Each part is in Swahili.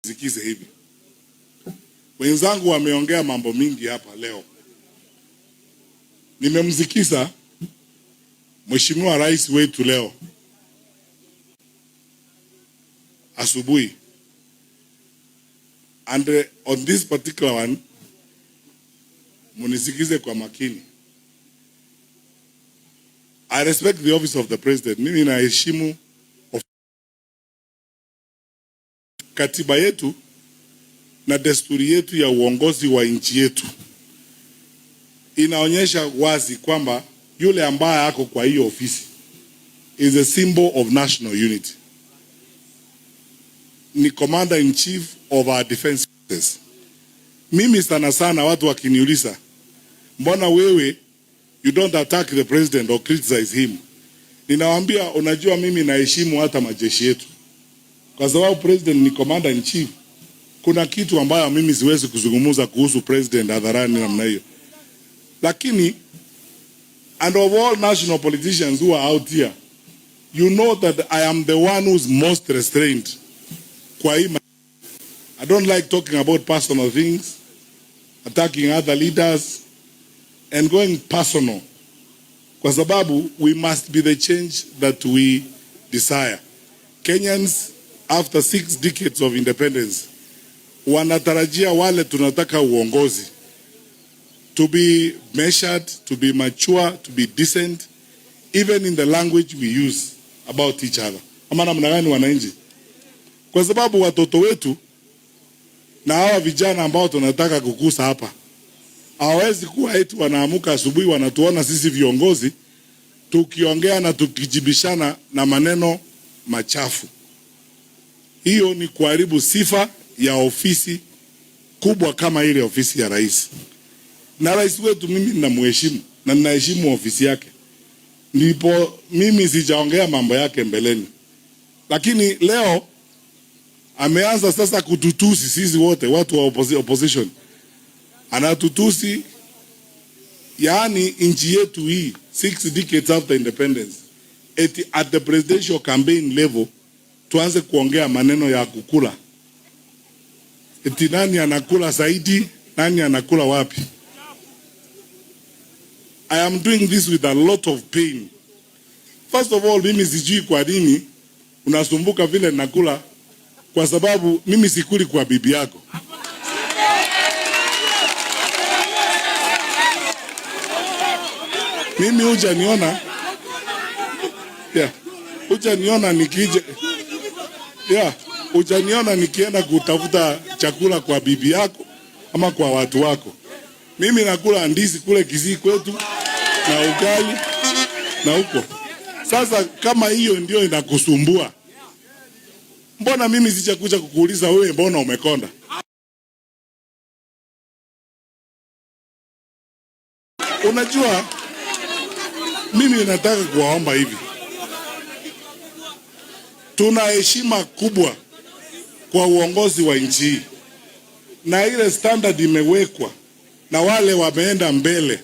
Zikize hivi. Wenzangu wameongea mambo mingi hapa leo. Nimemsikiza Mheshimiwa Rais wetu leo asubuhi. And on this particular one, munisikize kwa makini. I respect the office of the president. Mimi naheshimu katiba yetu na desturi yetu ya uongozi wa nchi yetu. Inaonyesha wazi kwamba yule ambaye ako kwa hiyo ofisi is a symbol of national unity. Ni commander in chief of our defense forces. Mimi sana watu wakiniuliza, mbona wewe you don't attack the president or criticize him? Ninawaambia, unajua mimi naheshimu hata majeshi yetu. Kwa sababu president ni commander in chief. Kuna kitu ambayo mimi siwezi kuzungumza kuhusu president hadharani namna hiyo. Lakini, and of all national politicians who are out here, you know that I am the one who's most restrained. Kwa hii, I don't like talking about personal things, attacking other leaders, and going personal. Kwa sababu, we must be the change that we desire. Kenyans, after 6 decades of independence, wanatarajia wale tunataka uongozi to be measured, to be mature, to be decent, even in the language we use about each other. Ama namna gani wananchi? Kwa sababu watoto wetu na hawa vijana ambao tunataka kukusa hapa hawezi kuwa eti wanaamuka asubuhi wanatuona sisi viongozi tukiongea na tukijibishana na maneno machafu. Hiyo ni kuharibu sifa ya ofisi kubwa kama ile ofisi ya rais. Na rais wetu mimi ninamheshimu na ninaheshimu ofisi yake. Ndipo mimi sijaongea mambo yake mbeleni. Lakini leo ameanza sasa kututusi sisi wote watu wa opposition. Anatutusi, yaani nchi yetu hii 6 decades after independence, at the presidential campaign level tuanze kuongea maneno ya kukula. Eti nani anakula zaidi, nani anakula wapi? I am doing this with a lot of pain. First of all, mimi sijui kwa nini unasumbuka vile nakula, kwa sababu mimi sikuli kwa bibi yako. Mimi hujaniona, hujaniona nikija, hujaniona nikienda kutafuta chakula kwa bibi yako ama kwa watu wako. Mimi nakula ndizi kule Kisii kwetu na ugali na huko. Sasa kama hiyo ndio inakusumbua, mbona mimi sijakuja kukuuliza wewe mbona umekonda? Unajua, mimi nataka kuwaomba hivi. Tuna heshima kubwa kwa uongozi wa nchi hii. Na ile standard imewekwa na wale wameenda mbele.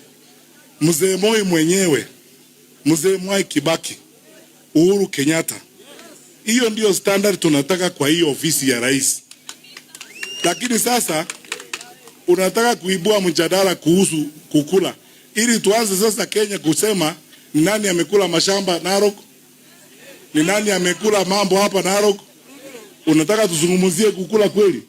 Mzee Moi mwenyewe, Mzee Mwai Kibaki, Uhuru Kenyatta. Hiyo ndio standard tunataka kwa hiyo ofisi ya rais. Lakini sasa unataka kuibua mjadala kuhusu kukula. Ili tuanze sasa Kenya kusema ni nani amekula mashamba Narok? Ni nani amekula mambo hapa Narok? Unataka tuzungumzie kukula kweli?